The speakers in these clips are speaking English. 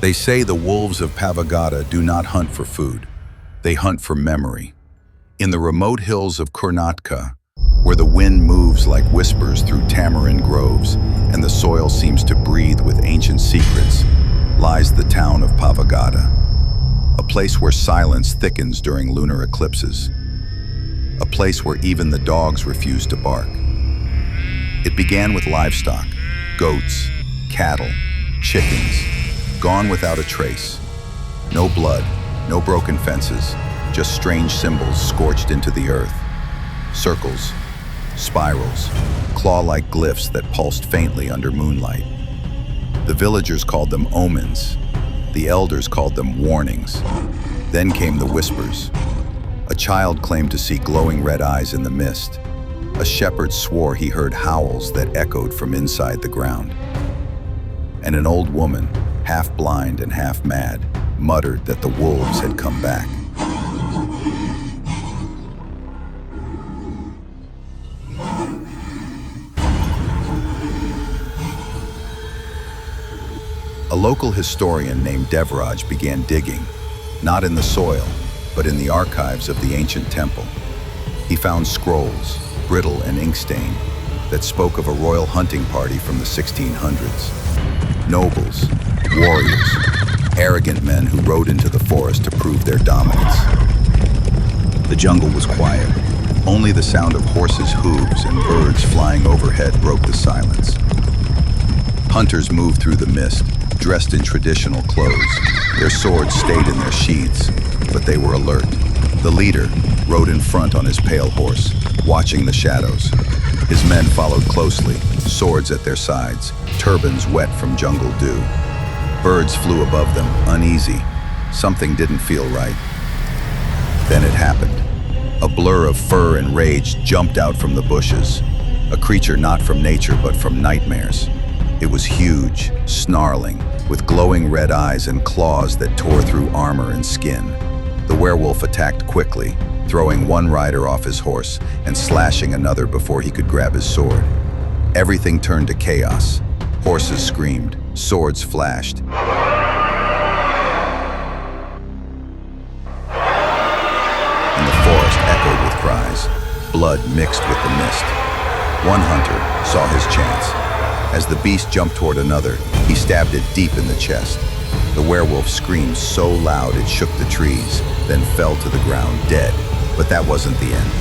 They say the wolves of Pavagada do not hunt for food. They hunt for memory. In the remote hills of Karnataka, where the wind moves like whispers through tamarind groves and the soil seems to breathe with ancient secrets, lies the town of Pavagada, a place where silence thickens during lunar eclipses, a place where even the dogs refuse to bark. It began with livestock, goats, cattle, chickens, gone without a trace. No blood, no broken fences, just strange symbols scorched into the earth. Circles, spirals, claw-like glyphs that pulsed faintly under moonlight. The villagers called them omens. The elders called them warnings. Then came the whispers. A child claimed to see glowing red eyes in the mist. A shepherd swore he heard howls that echoed from inside the ground. And an old woman, half blind and half mad, muttered that the wolves had come back. A local historian named Devraj began digging, not in the soil, but in the archives of the ancient temple. He found scrolls, brittle and ink-stained, that spoke of a royal hunting party from the 1600s. Nobles, warriors, arrogant men who rode into the forest to prove their dominance. The jungle was quiet. Only the sound of horses' hooves and birds flying overhead broke the silence. Hunters moved through the mist, dressed in traditional clothes. Their swords stayed in their sheaths, but they were alert. The leader rode in front on his pale horse, watching the shadows. His men followed closely, swords at their sides, turbans wet from jungle dew. Birds flew above them, uneasy. Something didn't feel right. Then it happened. A blur of fur and rage jumped out from the bushes. A creature not from nature, but from nightmares. It was huge, snarling, with glowing red eyes and claws that tore through armor and skin. The werewolf attacked quickly, throwing one rider off his horse and slashing another before he could grab his sword. Everything turned to chaos. Horses screamed, swords flashed. And the forest echoed with cries. Blood mixed with the mist. One hunter saw his chance. As the beast jumped toward another, he stabbed it deep in the chest. The werewolf screamed so loud it shook the trees, then fell to the ground dead. But that wasn't the end.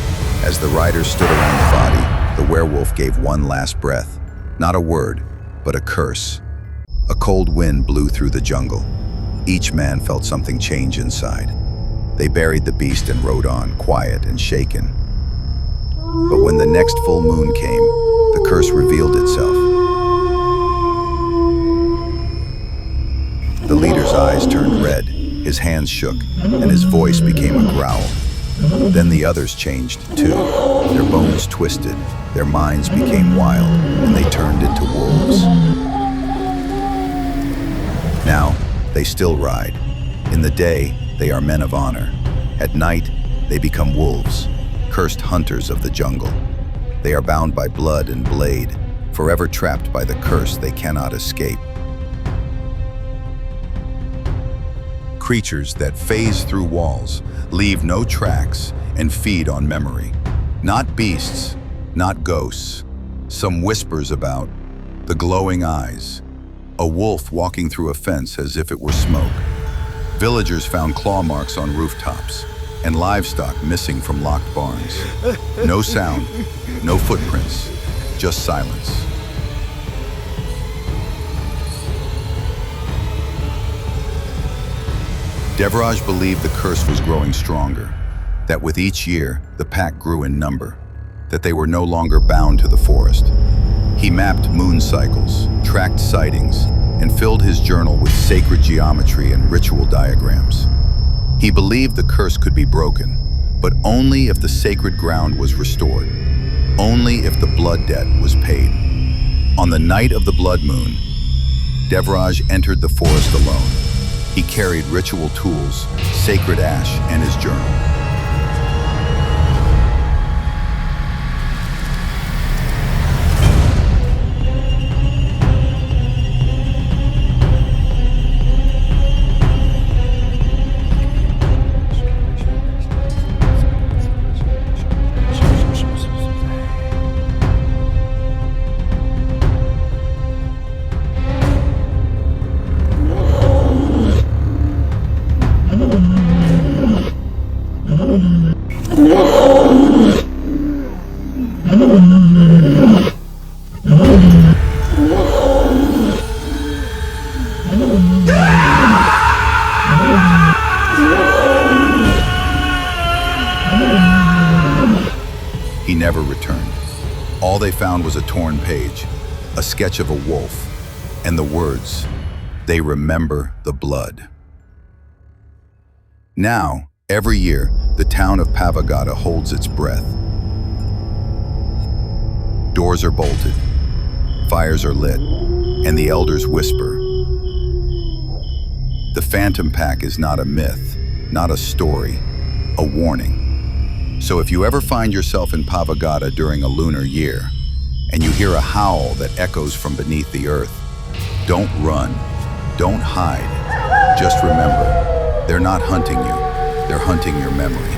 As the riders stood around the body, the werewolf gave one last breath. Not a word, but a curse. A cold wind blew through the jungle. Each man felt something change inside. They buried the beast and rode on, quiet and shaken. But when the next full moon came, the curse revealed itself. The leader's eyes turned red, his hands shook, and his voice became a growl. Then the others changed, too. Their bones twisted, their minds became wild, and they turned into wolves. Now, they still ride. In the day, they are men of honor. At night, they become wolves, cursed hunters of the jungle. They are bound by blood and blade, forever trapped by the curse they cannot escape. Creatures that phase through walls, leave no tracks, and feed on memory. Not beasts, not ghosts. Some whispers about the glowing eyes. A wolf walking through a fence as if it were smoke. Villagers found claw marks on rooftops, and livestock missing from locked barns. No sound, no footprints, just silence. Devraj believed the curse was growing stronger, that with each year, the pack grew in number, that they were no longer bound to the forest. He mapped moon cycles, tracked sightings, and filled his journal with sacred geometry and ritual diagrams. He believed the curse could be broken, but only if the sacred ground was restored, only if the blood debt was paid. On the night of the blood moon, Devraj entered the forest alone. He carried ritual tools, sacred ash, and his journal. All they found was a torn page, a sketch of a wolf, and the words, "They remember the blood." Now, every year, the town of Pavagata holds its breath. Doors are bolted, fires are lit, and the elders whisper. The Phantom Pack is not a myth, not a story, a warning. So if you ever find yourself in Pavagata during a lunar year, and you hear a howl that echoes from beneath the earth, don't run, don't hide. Just remember, they're not hunting you, they're hunting your memory.